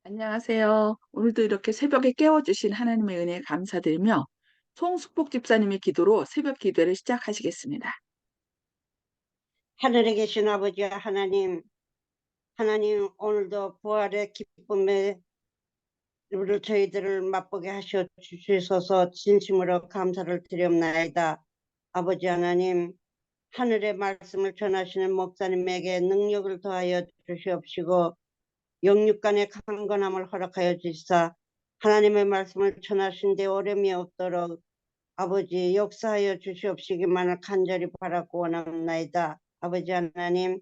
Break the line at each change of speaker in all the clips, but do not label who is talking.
안녕하세요. 오늘도 이렇게 새벽에 깨워주신 하나님의 은혜에 감사드리며 송숙복 집사님의 기도로 새벽 기도를 시작하시겠습니다.
하늘에 계신 아버지 하나님, 하나님 오늘도 부활의 기쁨에 우리 저희들을 맛보게 하셔 주시소서 진심으로 감사를 드리옵나이다. 아버지 하나님, 하늘의 말씀을 전하시는 목사님에게 능력을 더하여 주시옵시고 영육간의 강건함을 허락하여 주시사 하나님의 말씀을 전하신 데 어려움이 없도록 아버지 역사하여 주시옵시기만을 간절히 바라고 원합나이다. 아버지 하나님,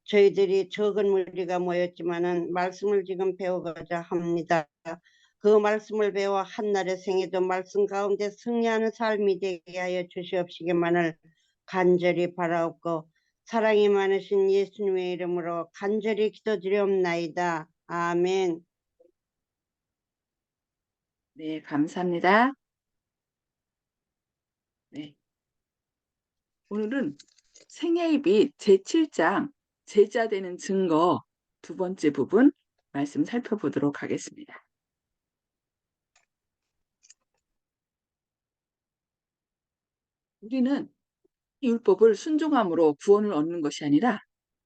저희들이 적은 무리가 모였지만은 말씀을 지금 배우고자 합니다. 그 말씀을 배워 한날의 생에도 말씀 가운데 승리하는 삶이 되게 하여 주시옵시기만을 간절히 바라옵고 사랑이 많으신 예수님의 이름으로 간절히 기도드리옵나이다. 아멘.
네, 감사합니다. 네, 오늘은 생애의 제7장 제자 되는 증거 두 번째 부분 말씀 살펴보도록 하겠습니다. 우리는 율법을 순종함으로 구원을 얻는 것이 아니라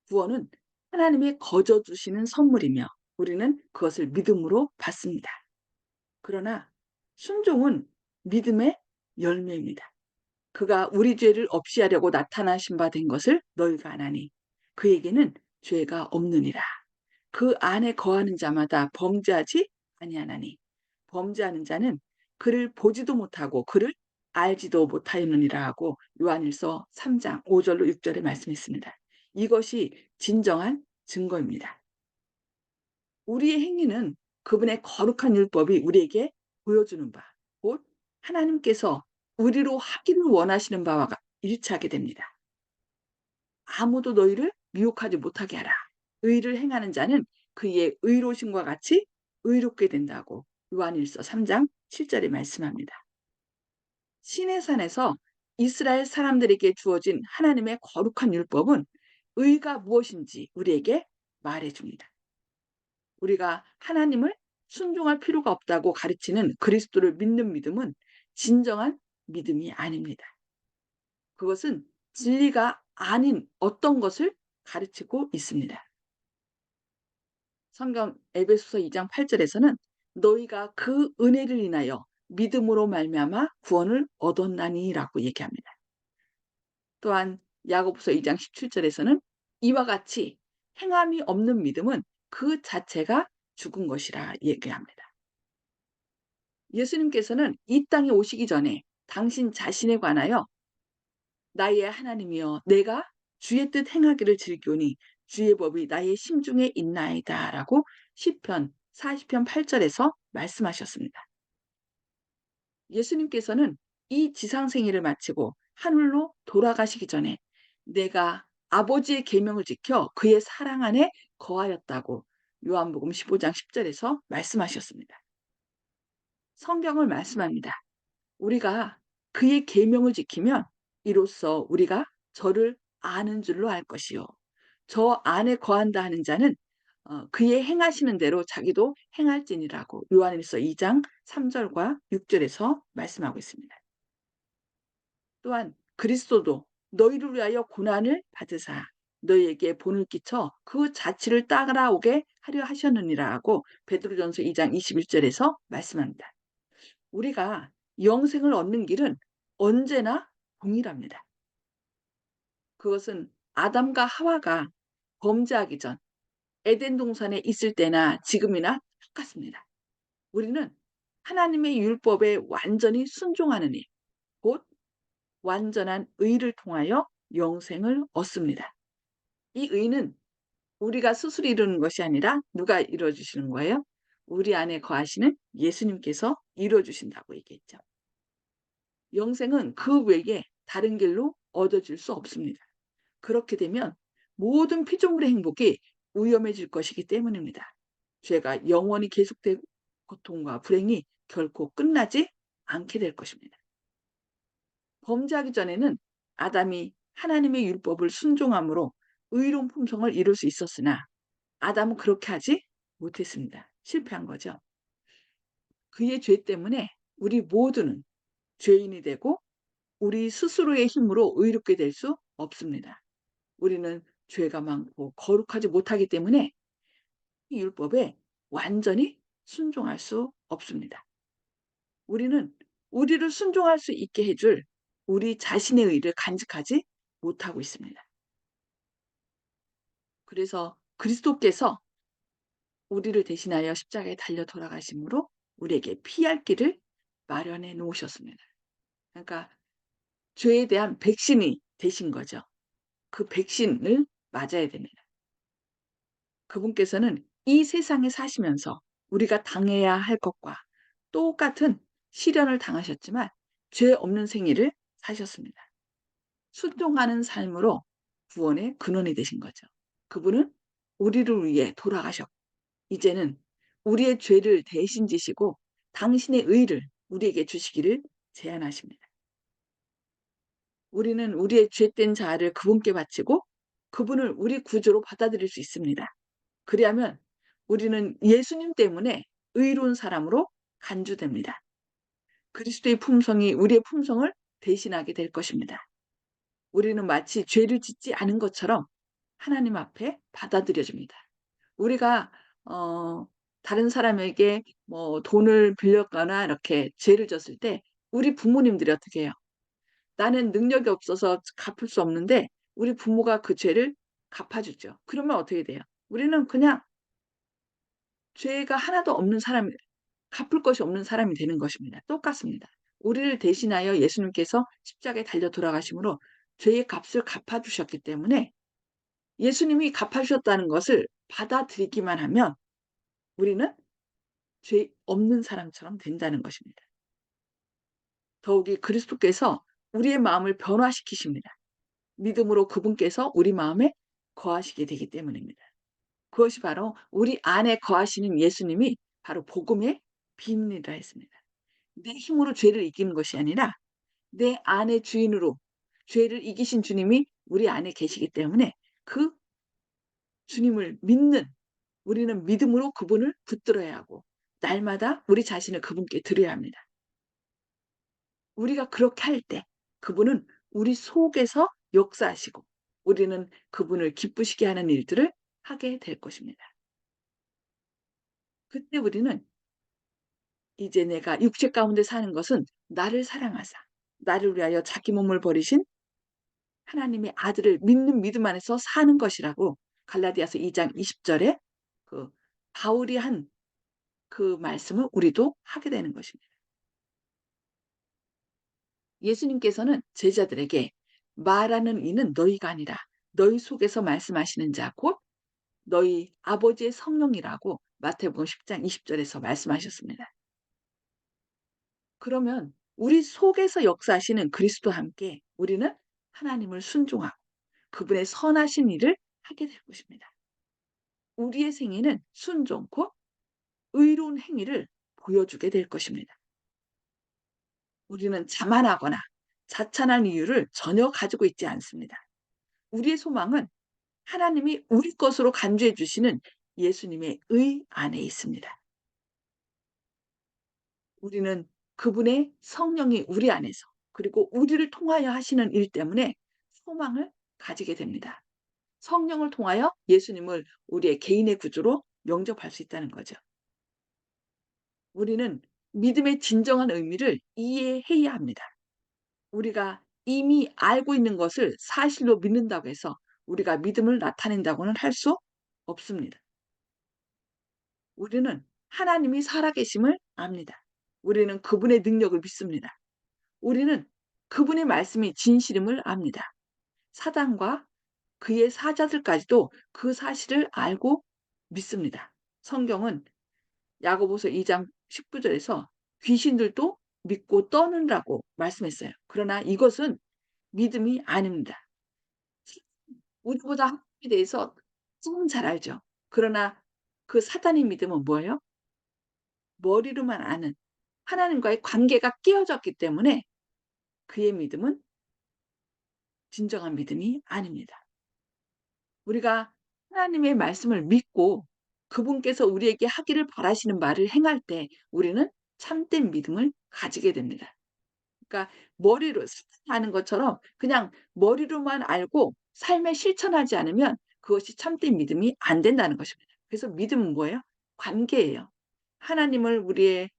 구원은 하나님의 거저 주시는 선물이며 우리는 그것을 믿음으로 받습니다. 그러나 순종은 믿음의 열매입니다. 그가 우리 죄를 없이 하려고 나타나신 바 된 것을 너희가 아나니 그에게는 죄가 없느니라. 그 안에 거하는 자마다 범죄하지 아니하나니 범죄하는 자는 그를 보지도 못하고 그를 알지도 못하였느니라 하고 요한일서 3장 5절로 6절에 말씀했습니다. 이것이 진정한 증거입니다. 우리의 행위는 그분의 거룩한 율법이 우리에게 보여주는 바, 곧 하나님께서 우리로 하기를 원하시는 바와 일치하게 됩니다. 아무도 너희를 미혹하지 못하게 하라. 의를 행하는 자는 그의 의로우심과 같이 의롭게 된다고 요한일서 3장 7절에 말씀합니다. 시내산에서 이스라엘 사람들에게 주어진 하나님의 거룩한 율법은 의가 무엇인지 우리에게 말해줍니다. 우리가 하나님을 순종할 필요가 없다고 가르치는 그리스도를 믿는 믿음은 진정한 믿음이 아닙니다. 그것은 진리가 아닌 어떤 것을 가르치고 있습니다. 성경 에베소서 2장 8절에서는 너희가 그 은혜를 인하여 믿음으로 말미암아 구원을 얻었나니라고 얘기합니다. 또한 야고보서 2장 17절에서는 이와 같이 행함이 없는 믿음은 그 자체가 죽은 것이라 얘기합니다. 예수님께서는 이 땅에 오시기 전에 당신 자신에 관하여 나의 하나님이여 내가 주의 뜻 행하기를 즐기오니 주의 법이 나의 심중에 있나이다 라고 시편 40편 8절에서 말씀하셨습니다. 예수님께서는 이 지상생애를 마치고 하늘로 돌아가시기 전에 내가 아버지의 계명을 지켜 그의 사랑 안에 거하였다고 요한복음 15장 10절에서 말씀하셨습니다. 성경을 말씀합니다. 우리가 그의 계명을 지키면 이로써 우리가 저를 아는 줄로 알 것이요. 저 안에 거한다 하는 자는 그의 행하시는 대로 자기도 행할지니라고 요한일서 2장 3절과 6절에서 말씀하고 있습니다. 또한 그리스도도 너희를 위하여 고난을 받으사 너희에게 본을 끼쳐 그 자치를 따라오게 하려 하셨느니라 하고 베드로전서 2장 21절에서 말씀합니다. 우리가 영생을 얻는 길은 언제나 동일합니다. 그것은 아담과 하와가 범죄하기 전 에덴 동산에 있을 때나 지금이나 똑같습니다. 우리는 하나님의 율법에 완전히 순종하는 일, 곧 완전한 의를 통하여 영생을 얻습니다. 이 의는 우리가 스스로 이루는 것이 아니라 누가 이루어주시는 거예요? 우리 안에 거하시는 예수님께서 이루어주신다고 얘기했죠. 영생은 그 외에 다른 길로 얻어질 수 없습니다. 그렇게 되면 모든 피조물의 행복이 위험해질 것이기 때문입니다. 죄가 영원히 계속되고 고통과 불행이 결코 끝나지 않게 될 것입니다. 범죄하기 전에는 아담이 하나님의 율법을 순종함으로 의로운 품성을 이룰 수 있었으나 아담은 그렇게 하지 못했습니다. 실패한 거죠. 그의 죄 때문에 우리 모두는 죄인이 되고 우리 스스로의 힘으로 의롭게 될 수 없습니다. 우리는 죄가 많고 거룩하지 못하기 때문에 이 율법에 완전히 순종할 수 없습니다. 우리는 우리를 순종할 수 있게 해줄 우리 자신의 의를 간직하지 못하고 있습니다. 그래서 그리스도께서 우리를 대신하여 십자가에 달려 돌아가심으로 우리에게 피할 길을 마련해 놓으셨습니다. 그러니까 죄에 대한 백신이 되신 거죠. 그 백신을 맞아야 됩니다. 그분께서는 이 세상에 사시면서 우리가 당해야 할 것과 똑같은 시련을 당하셨지만 죄 없는 생애를 사셨습니다. 순종하는 삶으로 구원의 근원이 되신 거죠. 그분은 우리를 위해 돌아가셨고 이제는 우리의 죄를 대신 지시고 당신의 의를 우리에게 주시기를 제안하십니다. 우리는 우리의 죄된 자아를 그분께 바치고 그분을 우리 구주로 받아들일 수 있습니다. 그리하면 우리는 예수님 때문에 의로운 사람으로 간주됩니다. 그리스도의 품성이 우리의 품성을 대신하게 될 것입니다. 우리는 마치 죄를 짓지 않은 것처럼 하나님 앞에 받아들여집니다. 우리가 어 다른 사람에게 뭐 돈을 빌렸거나 이렇게 죄를 졌을 때 우리 부모님들이 어떻게 해요? 나는 능력이 없어서 갚을 수 없는데 우리 부모가 그 죄를 갚아주죠. 그러면 어떻게 돼요? 우리는 그냥 죄가 하나도 없는 사람, 갚을 것이 없는 사람이 되는 것입니다. 똑같습니다. 우리를 대신하여 예수님께서 십자가에 달려 돌아가심으로 죄의 값을 갚아주셨기 때문에 예수님이 갚아주셨다는 것을 받아들이기만 하면 우리는 죄 없는 사람처럼 된다는 것입니다. 더욱이 그리스도께서 우리의 마음을 변화시키십니다. 믿음으로 그분께서 우리 마음에 거하시게 되기 때문입니다. 그것이 바로 우리 안에 거하시는 예수님이 바로 복음의 비밀이라 했습니다. 내 힘으로 죄를 이기는 것이 아니라 내 안의 주인으로 죄를 이기신 주님이 우리 안에 계시기 때문에 그 주님을 믿는 우리는 믿음으로 그분을 붙들어야 하고 날마다 우리 자신을 그분께 드려야 합니다. 우리가 그렇게 할 때 그분은 우리 속에서 역사하시고 우리는 그분을 기쁘시게 하는 일들을 하게 될 것입니다. 그때 우리는 이제 내가 육체 가운데 사는 것은 나를 사랑하사 나를 위하여 자기 몸을 버리신 하나님의 아들을 믿는 믿음 안에서 사는 것이라고 갈라디아서 2장 20 절에 그 바울이 한 그 말씀을 우리도 하게 되는 것입니다. 예수님께서는 제자들에게 말하는 이는 너희가 아니라 너희 속에서 말씀하시는 자 곧 너희 아버지의 성령이라고 마태복음 10장 20 절에서 말씀하셨습니다. 그러면 우리 속에서 역사하시는 그리스도와 함께 우리는 하나님을 순종하고 그분의 선하신 일을 하게 될 것입니다. 우리의 생애는 순종 곧 의로운 행위를 보여주게 될 것입니다. 우리는 자만하거나 자찬한 이유를 전혀 가지고 있지 않습니다. 우리의 소망은 하나님이 우리 것으로 간주해 주시는 예수님의 의 안에 있습니다. 우리는 그분의 성령이 우리 안에서 그리고 우리를 통하여 하시는 일 때문에 소망을 가지게 됩니다. 성령을 통하여 예수님을 우리의 개인의 구주로 영접할 수 있다는 거죠. 우리는 믿음의 진정한 의미를 이해해야 합니다. 우리가 이미 알고 있는 것을 사실로 믿는다고 해서 우리가 믿음을 나타낸다고는 할 수 없습니다. 우리는 하나님이 살아계심을 압니다. 우리는 그분의 능력을 믿습니다. 우리는 그분의 말씀이 진실임을 압니다. 사단과 그의 사자들까지도 그 사실을 알고 믿습니다. 성경은 야고보서 2장 19 절에서 귀신들도 믿고 떠느라고 말씀했어요. 그러나 이것은 믿음이 아닙니다. 우리보다 하나님에 대해서 좀 잘 알죠. 그러나 그 사단의 믿음은 뭐예요? 머리로만 아는 하나님과의 관계가 깨어졌기 때문에 그의 믿음은 진정한 믿음이 아닙니다. 우리가 하나님의 말씀을 믿고 그분께서 우리에게 하기를 바라시는 말을 행할 때 우리는 참된 믿음을 가지게 됩니다. 그러니까 머리로 아는 것처럼 그냥 머리로만 알고 삶에 실천하지 않으면 그것이 참된 믿음이 안 된다는 것입니다. 그래서 믿음은 뭐예요? 관계예요. 하나님을 우리의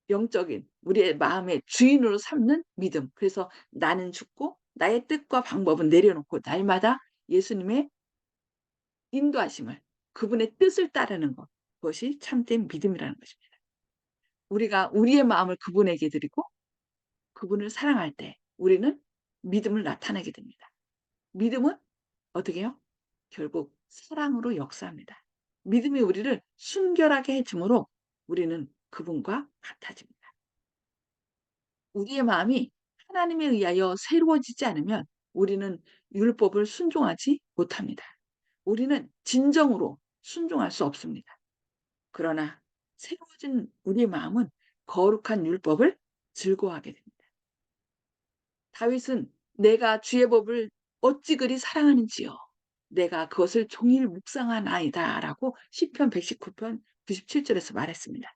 영적인 우리의 마음의 주인으로 삼는 믿음. 그래서 나는 죽고 나의 뜻과 방법은 내려놓고 날마다 예수님의 인도하심을, 그분의 뜻을 따르는 것. 그것이 참된 믿음이라는 것입니다. 우리가 우리의 마음을 그분에게 드리고 그분을 사랑할 때 우리는 믿음을 나타내게 됩니다. 믿음은 어떻게 해요? 결국 사랑으로 역사합니다. 믿음이 우리를 순결하게 해 주므로 우리는 그분과 같아집니다. 우리의 마음이 하나님에 의하여 새로워지지 않으면 우리는 율법을 순종하지 못합니다. 우리는 진정으로 순종할 수 없습니다. 그러나 새로워진 우리의 마음은 거룩한 율법을 즐거워하게 됩니다. 다윗은 "내가 주의 법을 어찌 그리 사랑하는지요. 내가 그것을 종일 묵상하나이다."라고 시편 119편 97절에서 말했습니다.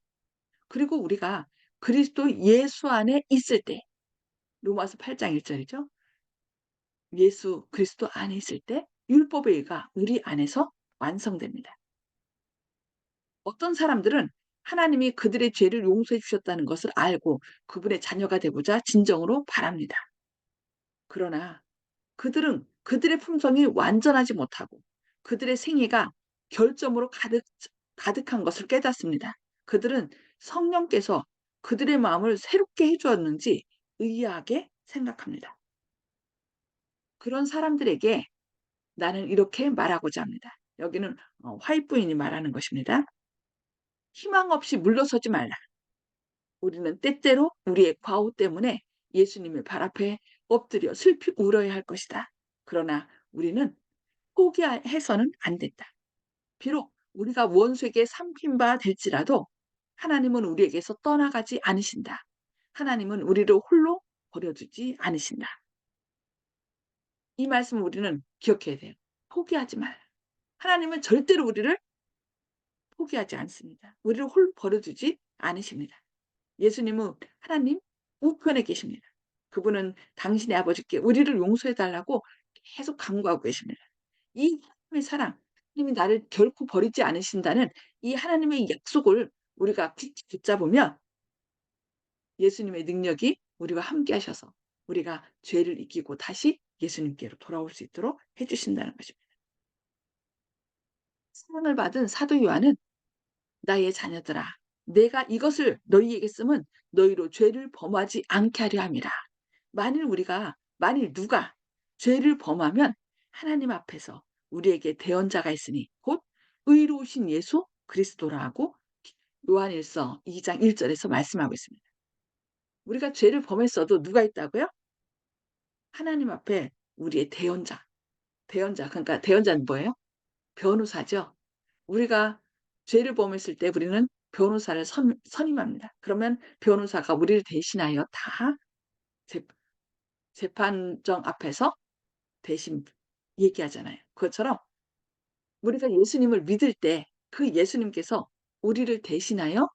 그리고 우리가 그리스도 예수 안에 있을 때, 로마서 8장 1절이죠. 예수 그리스도 안에 있을 때 율법의 의가 우리 안에서 완성됩니다. 어떤 사람들은 하나님이 그들의 죄를 용서해 주셨다는 것을 알고 그분의 자녀가 되고자 진정으로 바랍니다. 그러나 그들은 그들의 품성이 완전하지 못하고 그들의 생애가 결점으로 가득한 것을 깨닫습니다. 그들은 성령께서 그들의 마음을 새롭게 해 주었는지 의아하게 생각합니다. 그런 사람들에게 나는 이렇게 말하고자 합니다. 여기는 화이트 부인이 말하는 것입니다. "희망 없이 물러서지 말라. 우리는 때때로 우리의 과오 때문에 예수님의 발 앞에 엎드려 슬피 울어야 할 것이다. 그러나 우리는 포기해서는 안 된다. 비록 우리가 원수에게 삼킨 바 될지라도 하나님은 우리에게서 떠나가지 않으신다. 하나님은 우리를 홀로 버려두지 않으신다." 이 말씀을 우리는 기억해야 돼요. 포기하지 말라. 하나님은 절대로 우리를 포기하지 않습니다. 우리를 홀로 버려두지 않으십니다. 예수님은 하나님 우편에 계십니다. 그분은 당신의 아버지께 우리를 용서해 달라고 계속 간구하고 계십니다. 이 하나님의 사랑, 하나님이 나를 결코 버리지 않으신다는 이 하나님의 약속을 우리가 굳게 붙잡으면 예수님의 능력이 우리와 함께 하셔서 우리가 죄를 이기고 다시 예수님께로 돌아올 수 있도록 해 주신다는 것입니다. 사랑을 받은 사도 요한은 "나의 자녀들아, 내가 이것을 너희에게 쓰면 너희로 죄를 범하지 않게 하려 함이라." 만일 누가 죄를 범하면 하나님 앞에서 우리에게 대언자가 있으니 곧 의로우신 예수 그리스도라고 요한일서 2장 1 절에서 말씀하고 있습니다. 우리가 죄를 범했어도 누가 있다고요? 하나님 앞에 우리의 대언자, 그러니까 대언자는 뭐예요? 변호사죠. 우리가 죄를 범했을 때 우리는 변호사를 선임합니다. 그러면 변호사가 우리를 대신하여 다 재 재판정 앞에서 대신 얘기하잖아요. 그것처럼 우리가 예수님을 믿을 때 그 예수님께서 우리를 대신하여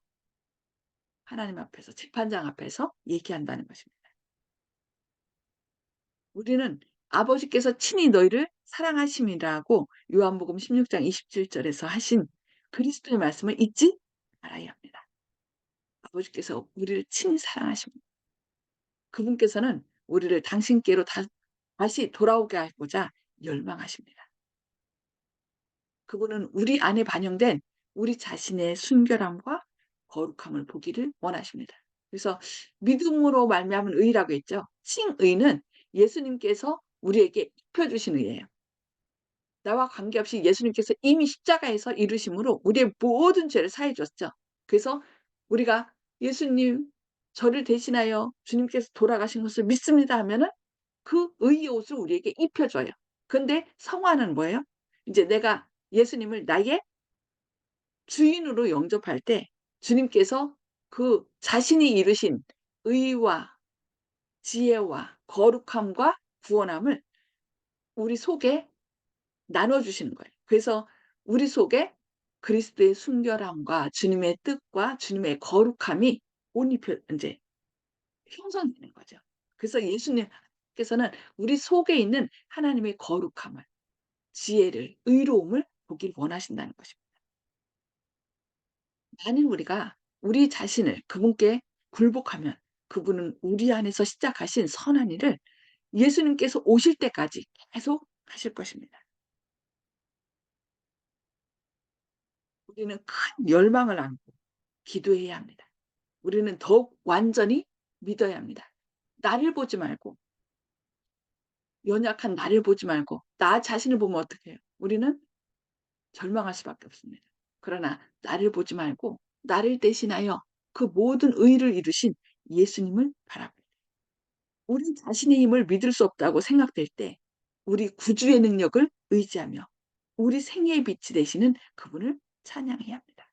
하나님 앞에서 재판장 앞에서 얘기한다는 것입니다. 우리는 아버지께서 친히 너희를 사랑하심이라고 요한복음 16장 27 절에서 하신 그리스도의 말씀을 잊지 말아야 합니다. 아버지께서 우리를 친히 사랑하십니다. 그분께서는 우리를 당신께로 다시 돌아오게 하고자 열망하십니다. 그분은 우리 안에 반영된 우리 자신의 순결함과 거룩함을 보기를 원하십니다. 그래서 믿음으로 말미암은 의라고 했죠. 칭의는 예수님께서 우리에게 입혀 주신 의예요. 나와 관계없이 예수님께서 이미 십자가에서 이루심으로 우리의 모든 죄를 사해 줬죠. 그래서 우리가 "예수님 저를 대신하여 주님께서 돌아가신 것을 믿습니다." 하면은 그 의의 옷을 우리에게 입혀 줘요. 근데 성화는 뭐예요? 이제 내가 예수님을 나의 주인으로 영접할 때 주님께서 그 자신이 이루신 의와 지혜와 거룩함과 구원함을 우리 속에 나눠 주시는 거예요. 그래서 우리 속에 그리스도의 순결함과 주님의 뜻과 주님의 거룩함이 옷 입혀 인제 형성되는 거죠. 그래서 예수님께서는 우리 속에 있는 하나님의 거룩함을, 지혜를, 의로움을 보길 원하신다는 것입니다. 만일 우리가 우리 자신을 그분께 굴복하면 그분은 우리 안에서 시작하신 선한 일을 예수님께서 오실 때까지 계속 하실 것입니다. 우리는 큰 열망을 안고 기도해야 합니다. 우리는 더욱 완전히 믿어야 합니다. 나를 보지 말고, 연약한 나를 보지 말고 나 자신을 보면 어떻게 해요? 우리는 절망할 수밖에 없습니다. 그러나 나를 보지 말고 나를 대신하여 그 모든 의를 이루신 예수님을 바라보고, 우리 자신의 힘을 믿을 수 없다고 생각될 때 우리 구주의 능력을 의지하며 우리 생애의 빛이 되시는 그분을 찬양해야 합니다.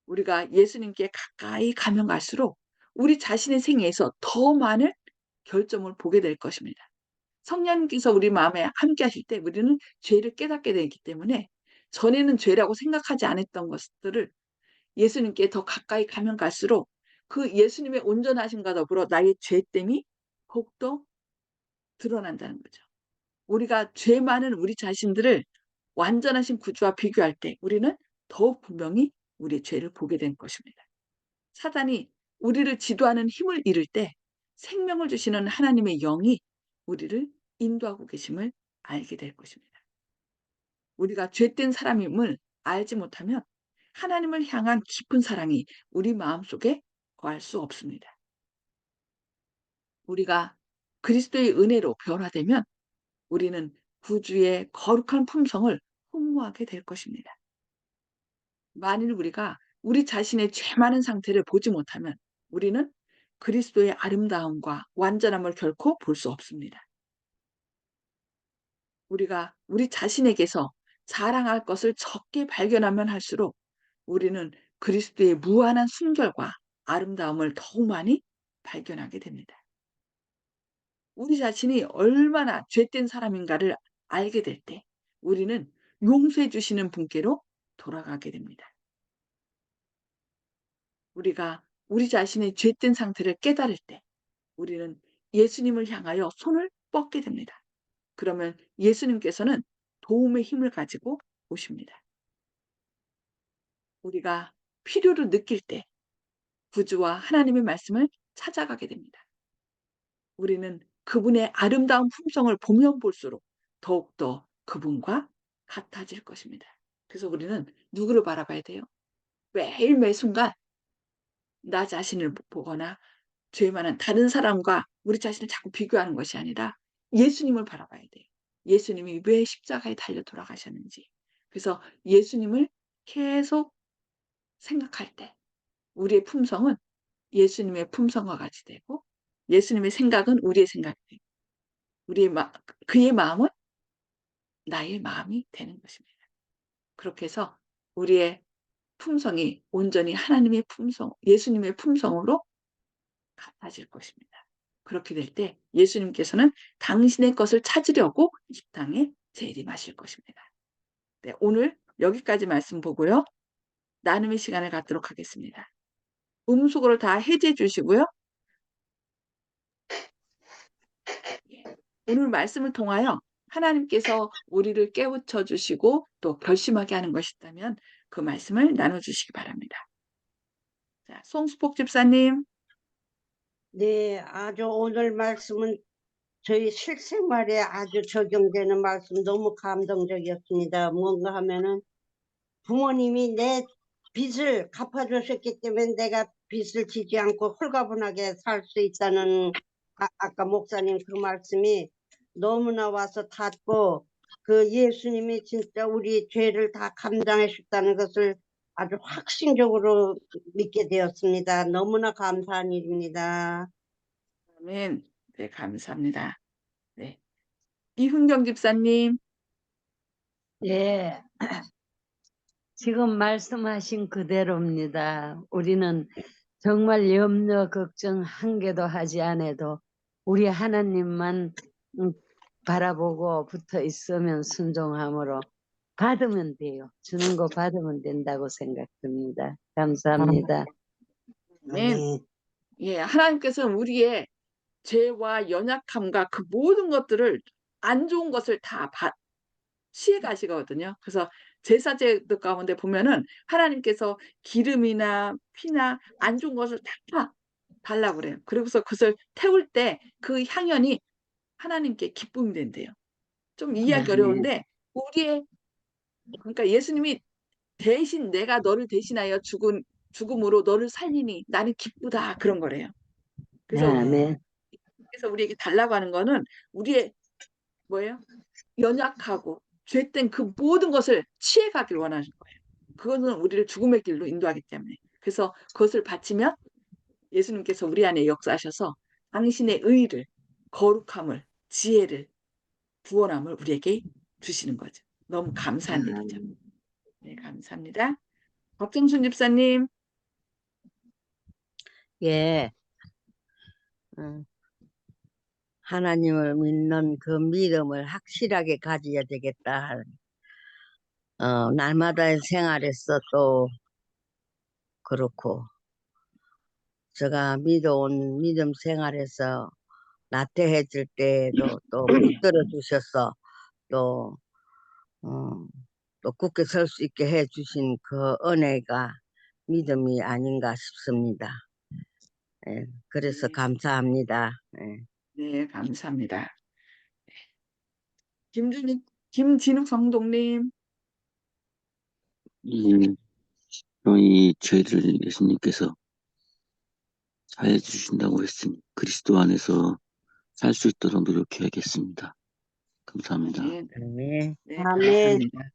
우리가 예수님께 가까이 가면 갈수록 우리 자신의 생애에서 더 많은 결점을 보게 될 것입니다. 성령님께서 우리 마음에 함께 하실 때 우리는 죄를 깨닫게 되기 때문에 전에는 죄라고 생각하지 않았던 것들을 예수님께 더 가까이 가면 갈수록 그 예수님의 온전하심과 더불어 나의 죄됨이 더욱더 드러난다는 거죠. 우리가 죄 많은 우리 자신들을 완전하신 구주와 비교할 때 우리는 더욱 분명히 우리의 죄를 보게 된 것입니다. 사단이 우리를 지도하는 힘을 잃을 때 생명을 주시는 하나님의 영이 우리를 인도하고 계심을 알게 될 것입니다. 우리가 죄된 사람임을 알지 못하면 하나님을 향한 깊은 사랑이 우리 마음속에 거할 수 없습니다. 우리가 그리스도의 은혜로 변화되면 우리는 구주의 거룩한 품성을 흠모하게 될 것입니다. 만일 우리가 우리 자신의 죄 많은 상태를 보지 못하면 우리는 그리스도의 아름다움과 완전함을 결코 볼 수 없습니다. 우리가 우리 자신에게서 자랑할 것을 적게 발견하면 할수록 우리는 그리스도의 무한한 순결과 아름다움을 더욱 많이 발견하게 됩니다. 우리 자신이 얼마나 죄된 사람인가를 알게 될 때 우리는 용서해 주시는 분께로 돌아가게 됩니다. 우리가 우리 자신의 죄된 상태를 깨달을 때 우리는 예수님을 향하여 손을 뻗게 됩니다. 그러면 예수님께서는 도움의 힘을 가지고 오십니다. 우리가 필요로 느낄 때 구주와 하나님의 말씀을 찾아가게 됩니다. 우리는 그분의 아름다운 품성을 보면 볼수록 더욱더 그분과 같아질 것입니다. 그래서 우리는 누구를 바라봐야 돼요? 매일 매순간 나 자신을 보거나 죄 많은 다른 사람과 우리 자신을 자꾸 비교하는 것이 아니라 예수님을 바라봐야 돼요. 예수님이 왜 십자가에 달려 돌아가셨는지. 그래서 예수님을 계속 생각할 때 우리의 품성은 예수님의 품성과 같이 되고 예수님의 생각은 우리의 생각이 되고 우리의 그의 마음은 나의 마음이 되는 것입니다. 그렇게 해서 우리의 품성이 온전히 하나님의 품성, 예수님의 품성으로 같아질 것입니다. 그렇게 될 때 예수님께서는 당신의 것을 찾으려고 이 땅에 재림하실 것입니다. 네, 오늘 여기까지 말씀 보고요. 나눔의 시간을 갖도록 하겠습니다. 음수고를 다 해제해 주시고요. 예. 오늘 말씀을 통하여 하나님께서 우리를 깨우쳐 주시고 또 결심하게 하는 것이 있다면 그 말씀을 나눠 주시기 바랍니다. 자, 송수복 집사님.
네, 아주 오늘 말씀은 저희 실생활에 아주 적용되는 말씀 너무 감동적이었습니다. 뭔가 하면은 부모님이 내 빚을 갚아주셨기 때문에 내가 빚을 지지 않고 홀가분하게 살 수 있다는 아까 목사님 그 말씀이 너무나 와서 닿고 그 예수님이 진짜 우리 죄를 다 감당해 주셨다는 것을 아주 확신적으로 믿게 되었습니다. 너무나 감사한 일입니다.
아멘. 네, 감사합니다. 네. 이훈경 집사님.
예, 지금 말씀하신 그대로입니다. 우리는 정말 염려, 걱정 한 개도 하지 않아도 우리 하나님만 바라보고 붙어 있으면 순종함으로 받으면 돼요. 주는 거 받으면 된다고 생각됩니다. 감사합니다.
아멘.
아멘.
예, 하나님께서는 우리의 죄와 연약함과 그 모든 것들을 안 좋은 것을 다 취해 가시거든요. 그래서 제사제도 가운데 보면은 하나님께서 기름이나 피나 안 좋은 것을 다 달라고 그래요. 그리고서 그것을 태울 때 그 향연이 하나님께 기쁨이 된대요. 좀 이해하기
아멘.
어려운데 우리의 그러니까 예수님이 대신 내가 너를 대신하여 죽음으로 너를 살리니 나는 기쁘다 그런 거래요. 그래서
네.
아멘.
우리에게 달라고 하는 거는 우리의 뭐예요? 연약하고 죄된 그 모든 것을 취해가길 원하는 거예요. 그것은 우리를 죽음의 길로 인도하기 때문에. 그래서 그것을 바치면 예수님께서 우리 안에 역사하셔서 당신의 의를, 거룩함을, 지혜를, 구원함을 우리에게 주시는 거죠. 너무 감사한 일이죠. 네, 감사합니다. 박정순 집사님.
예, 하나님을 믿는 그 믿음을 확실하게 가져야 되겠다. 날마다의 생활에서 또 그렇고, 제가 믿어온 믿음 생활에서 나태해질 때에도 또 붙들어 주셔서 또, 어, 또 굳게 설 수 있게 해 주신 그 은혜가 믿음이 아닌가 싶습니다. 예, 그래서
네,
감사합니다. 예.
네, 감사합니다. 김진욱 성동님.
이, 저희 죄를 예수님께서 사해 주신다고 했으니 그리스도 안에서 살 수 있도록 노력해야겠습니다. 감사합니다.
네,
네.
네,
아멘.
감사합니다.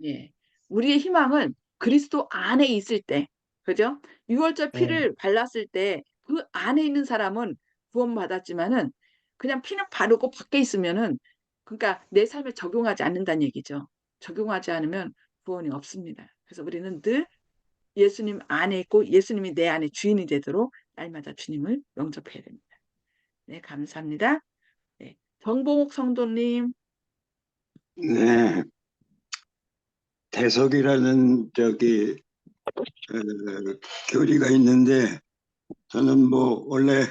예. 우리의 희망은 그리스도 안에 있을 때, 그죠? 유월절
네.
피를 발랐을 때 그 안에 있는 사람은 구원받았지만은 그냥 피는 바르고 밖에 있으면은 그러니까 내 삶에 적용하지 않는다는 얘기죠. 적용하지 않으면 구원이 없습니다. 그래서 우리는 늘 예수님 안에 있고 예수님이 내 안에 주인이 되도록 날마다 주님을 영접해야 됩니다. 네, 감사합니다. 네. 정봉욱 성도님.
네, 대석이라는 교리가 있는데 저는 뭐 원래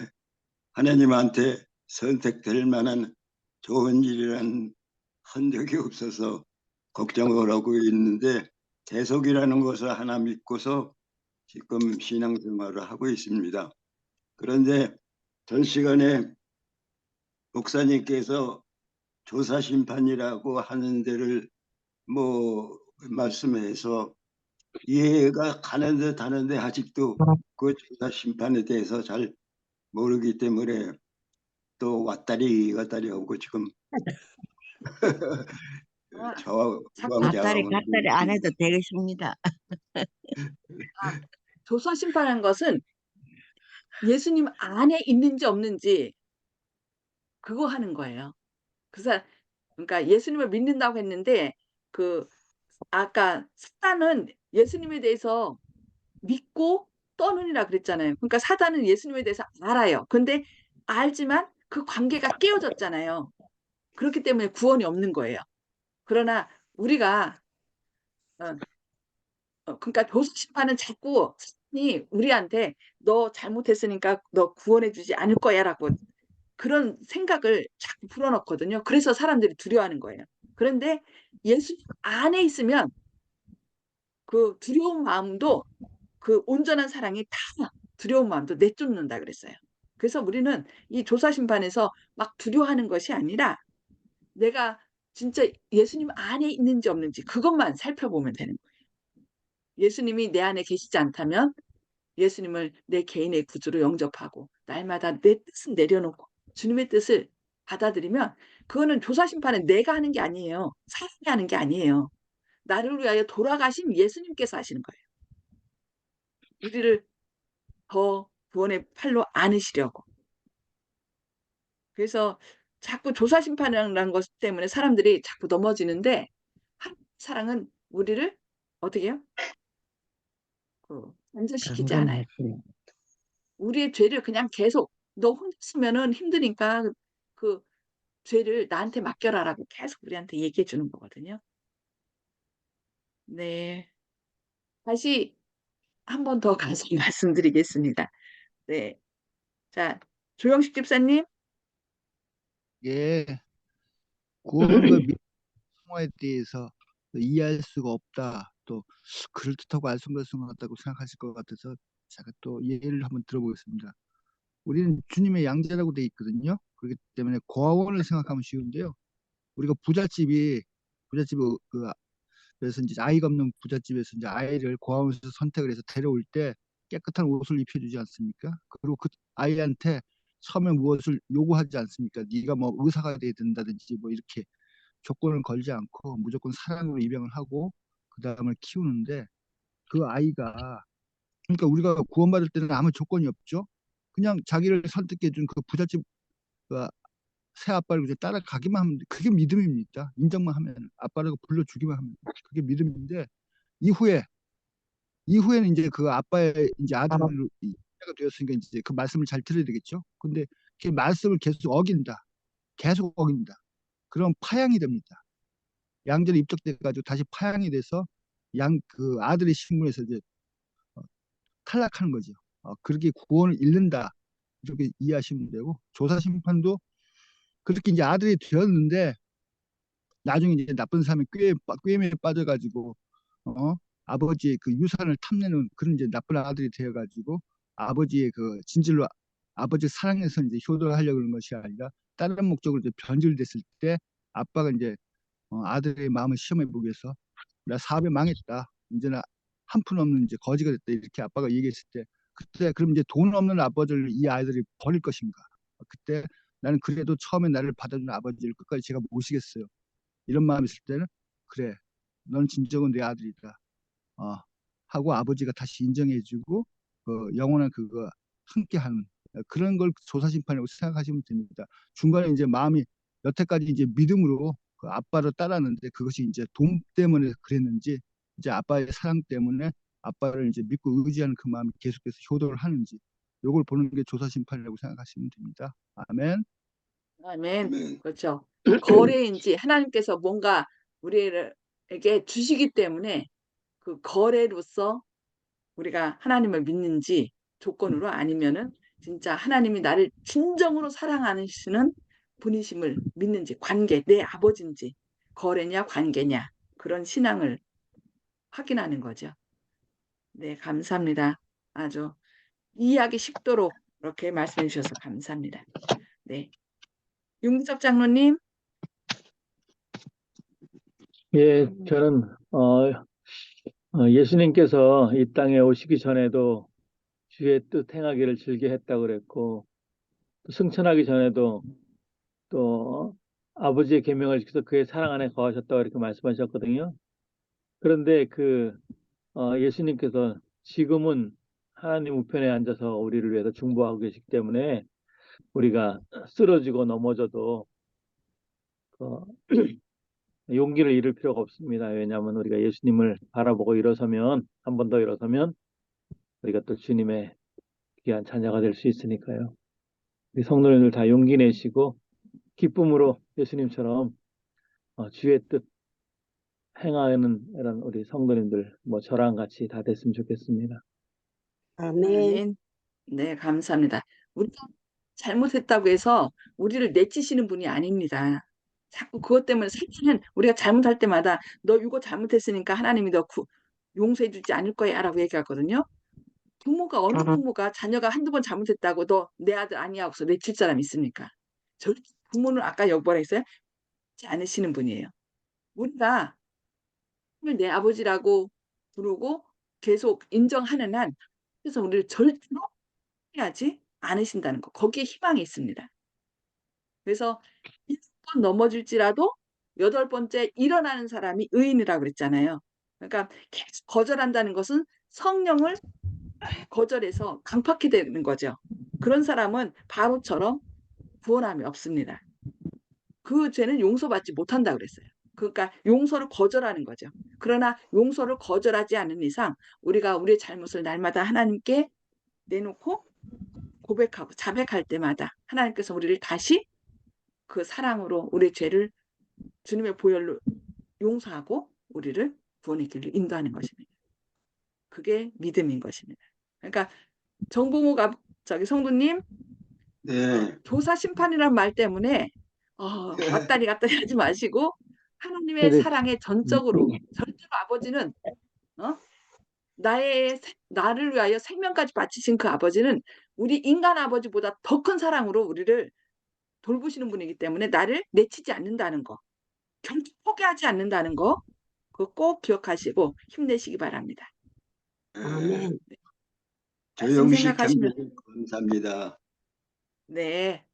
하나님한테 선택될 만한 좋은 일이란 한 적이 없어서 걱정을 하고 있는데 대석이라는 것을 하나 믿고서 지금 신앙생활을 하고 있습니다. 그런데 전 시간에 목사님께서 조사심판이라고 하는 데를 뭐 말씀해서 이해가 가는 듯 하는데 아직도 그 조사 심판에 대해서 잘 모르기 때문에 또 왔다리 갔다리 하고 지금
아,
저와
자꾸
왔다리
우왕좌왕
갔다리 안 해도 되겠습니다.
조사 심판한 것은 예수님 안에 있는지 없는지 그거 하는 거예요. 그래서 그러니까 예수님을 믿는다고 했는데 그 아까 사단은 예수님에 대해서 믿고 떠느니라 그랬잖아요. 그러니까 사단은 예수님에 대해서 알아요. 근데 알지만 그 관계가 깨어졌잖아요. 그렇기 때문에 구원이 없는 거예요. 그러나 우리가 어, 그러니까 교수 심판은 자꾸 사단이 우리한테 너 잘못했으니까 너 구원해 주지 않을 거야라고 그런 생각을 자꾸 불어넣거든요. 그래서 사람들이 두려워하는 거예요. 그런데 예수 안에 있으면 그 두려운 마음도 그 온전한 사랑이 다 두려운 마음도 내쫓는다 그랬어요. 그래서 우리는 이 조사 심판에서 막 두려워하는 것이 아니라 내가 진짜 예수님 안에 있는지 없는지 그것만 살펴보면 되는 거예요. 예수님이 내 안에 계시지 않다면 예수님을 내 개인의 구주로 영접하고 날마다 내 뜻을 내려놓고 주님의 뜻을 받아들이면 그거는 조사 심판은 내가 하는 게 아니에요. 사람이 하는 게 아니에요. 나를 위하여 돌아가신 예수님께서 하시는 거예요. 우리를 더 구원의 팔로 안으시려고. 그래서 자꾸 조사 심판이라는 것 때문에 사람들이 자꾸 넘어지는데 하나님의 사랑은 우리를 어떻게 해요? 단절시키지 않아요.
강건하시네.
우리의 죄를 그냥 계속 너 혼자 쓰면은 힘드니까 그 죄를 나한테 맡겨라라고 계속 우리한테 얘기해 주는 거거든요. 네. 다시 한 번 더 가서 말씀드리겠습니다. 네. 자, 조영식 집사님.
예, 구원과 믿음에 대해서 이해할 수가 없다. 또 그럴듯하고 알쏭달쏭하다고 생각하실 것 같아서 제가 또 예를 한번 들어보겠습니다. 우리는 주님의 양자라고 돼 있거든요. 그렇기 때문에 고아원을 생각하면 쉬운데요. 우리가 부잣집이 그래서 이제 아이가 없는 부잣집에서 이제 아이를 고아원에서 선택을 해서 데려올 때 깨끗한 옷을 입혀주지 않습니까? 그리고 그 아이한테 처음에 무엇을 요구하지 않습니까? 네가 뭐 의사가 돼야 된다든지 뭐 이렇게 조건을 걸지 않고 무조건 사랑으로 입양을 하고 그 다음을 키우는데 그 아이가 그러니까 우리가 구원받을 때는 아무 조건이 없죠. 그냥 자기를 선택해준 그 부잣집 그 새 아빠를 이제 따라가기만 하면 그게 믿음입니다. 인정만 하면 아빠라고 불러주기만 하면 그게 믿음인데 이후에 이후에는 이제 그 아빠의 이제 아들로 가 되었으니까 이제 그 말씀을 잘 들어야 되겠죠. 근데 그 말씀을 계속 어긴다. 그럼 파양이 됩니다. 양자로 입적돼 가지고 다시 파양이 돼서 그 아들의 신분에서 이제 탈락하는 거죠. 그렇게 구원을 잃는다. 이렇게 이해하시면 되고 조사 심판도 그렇게 이제 아들이 되었는데 나중에 이제 나쁜 사람이 꾀임에 빠져가지고 아버지의 그 유산을 탐내는 그런 이제 나쁜 아들이 되어가지고 아버지의 그 진실로 아버지 사랑해서 이제 효도를 하려고 그런 것이 아니라 다른 목적으로 이제 변질됐을 때 아빠가 이제 아들의 마음을 시험해 보기 위해서 나 사업에 망했다. 이제는 한 푼 없는 이제 거지가 됐다. 이렇게 아빠가 얘기했을 때 그때 그럼 이제 돈 없는 아버지를 이 아이들이 버릴 것인가? 그때 나는 그래도 처음에 나를 받아준 아버지를 끝까지 제가 모시겠어요. 이런 마음이 있을 때는 그래, 넌 진정은 내 아들이다. 하고 아버지가 다시 인정해주고 영원한 그거 함께하는 그런 걸 조사심판이라고 생각하시면 됩니다. 중간에 이제 마음이 여태까지 이제 믿음으로 그 아빠를 따랐는데 그것이 이제 돈 때문에 그랬는지 이제 아빠의 사랑 때문에 아빠를 이제 믿고 의지하는 그 마음이 계속해서 효도를 하는지 요걸 보는 게 조사심판이라고 생각하시면 됩니다. 아멘.
아멘.
아멘.
그렇죠. 거래인지 하나님께서 뭔가 우리에게 주시기 때문에 그 거래로서 우리가 하나님을 믿는지 조건으로 아니면은 진짜 하나님이 나를 진정으로 사랑하시는 분이심을 믿는지 관계, 내 아버지인지 거래냐 관계냐 그런 신앙을 확인하는 거죠. 네, 감사합니다. 아주 이해하기 쉽도록 이렇게 말씀해 주셔서 감사합니다. 네, 윤기석 장로님.
예, 저는 예수님께서 이 땅에 오시기 전에도 주의 뜻 행하기를 즐겨 했다고 그랬고 또 승천하기 전에도 또 아버지의 계명을 지켜서 그의 사랑 안에 거하셨다고 이렇게 말씀하셨거든요. 그런데 예수님께서 지금은 하나님 우편에 앉아서 우리를 위해서 중보하고 계시기 때문에 우리가 쓰러지고 넘어져도 그 용기를 잃을 필요가 없습니다. 왜냐하면 우리가 예수님을 바라보고 일어서면 한 번 더 일어서면 우리가 또 주님의 귀한 자녀가 될 수 있으니까요. 우리 성도님들 다 용기 내시고 기쁨으로 예수님처럼 주의 뜻 행하는 이런 우리 성도님들 뭐 저랑 같이 다 됐으면 좋겠습니다.
아멘.
아멘. 네, 감사합니다. 우리가 잘못했다고 해서 우리를 내치시는 분이 아닙니다. 자꾸 그것 때문에 사실은 우리가 잘못할 때마다 너 이거 잘못했으니까 하나님이 너 용서해 주지 않을 거야 라고 얘기하거든요. 어느 부모가 자녀가 한두 번 잘못했다고 너 내 아들 아니야 하고서 내칠 사람 있습니까? 절대 부모는 아까 뭐라 했어요? 하지 않으시는 분이에요. 우리가 내 아버지라고 부르고 계속 인정하는 한 그래서 우리를 절대로 해야지 않으신다는 거. 거기에 희망이 있습니다. 그래서 7번 넘어질지라도 8번째 일어나는 사람이 의인이라고 그랬잖아요. 그러니까 계속 거절한다는 것은 성령을 거절해서 강팍해 되는 거죠. 그런 사람은 바로처럼 구원함이 없습니다. 그 죄는 용서받지 못한다고 그랬어요. 그러니까 용서를 거절하는 거죠. 그러나 용서를 거절하지 않는 이상 우리가 우리의 잘못을 날마다 하나님께 내놓고 고백하고 자백할 때마다 하나님께서 우리를 다시 그 사랑으로 우리의 죄를 주님의 보혈로 용서하고 우리를 구원의 길로 인도하는 것입니다. 그게 믿음인 것입니다. 그러니까 정봉욱 저기 성도님,
네.
교사 심판이란 말 때문에 왔다리 갔다리 하지 마시고 하나님의
그렇지.
사랑에 전적으로, 절대로 아버지는 나를 위하여 생명까지 바치신 그 아버지는 우리 인간 아버지보다 더 큰 사랑으로 우리를 돌보시는 분이기 때문에 나를 내치지 않는다는 거, 결코 포기하지 않는다는 거, 그거 꼭 기억하시고 힘내시기 바랍니다.
아멘.
말씀
조영식
생각하시면
장로님 감사합니다.
네,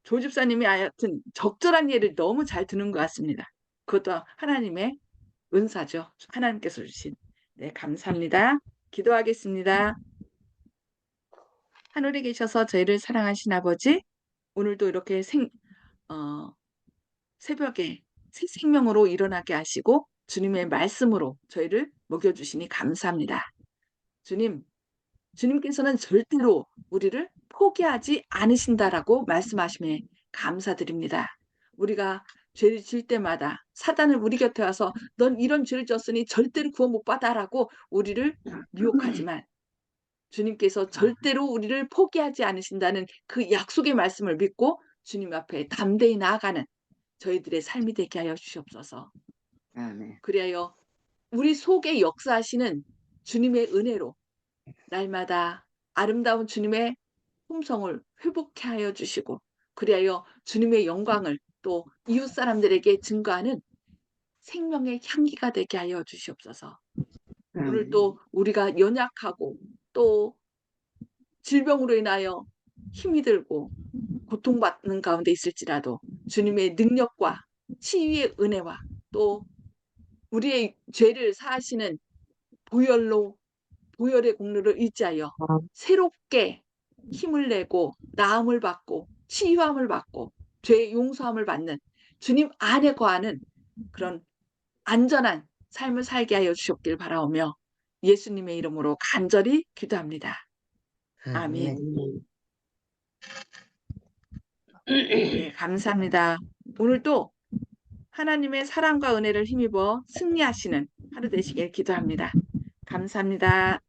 조 집사님이 하여튼 적절한 예를 너무 잘 드는 것 같습니다. 그것도 하나님의 은사죠. 하나님께서 주신. 네, 감사합니다. 기도하겠습니다. 하늘에 계셔서 저희를 사랑하신 아버지, 오늘도 이렇게 새벽에 새 생명으로 일어나게 하시고 주님의 말씀으로 저희를 먹여주시니 감사합니다. 주님께서는 절대로 우리를 포기하지 않으신다라고 말씀하심에 감사드립니다. 우리가 죄를 지을 때마다 사단은 우리 곁에 와서 넌 이런 죄를 졌으니 절대로 구원 못 받아라고 우리를 미혹하지만 주님께서 절대로 우리를 포기하지 않으신다는 그 약속의 말씀을 믿고 주님 앞에 담대히 나아가는 저희들의 삶이 되게 하여 주시옵소서.
아멘.
그리하여 우리 속에 역사하시는 주님의 은혜로 날마다 아름다운 주님의 품성을 회복케 하여 주시고 그리하여 주님의 영광을 또 이웃 사람들에게 증거하는 생명의 향기가 되게 하여 주시옵소서. 오늘 또 우리가 연약하고 또 질병으로 인하여 힘이 들고 고통받는 가운데 있을지라도 주님의 능력과 치유의 은혜와 또 우리의 죄를 사하시는 보혈의 공로를 의지하여 새롭게 힘을 내고 나음을 받고 치유함을 받고 죄의 용서함을 받는 주님 안에 거하는 그런 안전한 삶을 살게 하여 주셨길 바라오며 예수님의 이름으로 간절히 기도합니다. 아멘. 네, 감사합니다. 오늘도 하나님의 사랑과 은혜를 힘입어 승리하시는 하루 되시길 기도합니다. 감사합니다.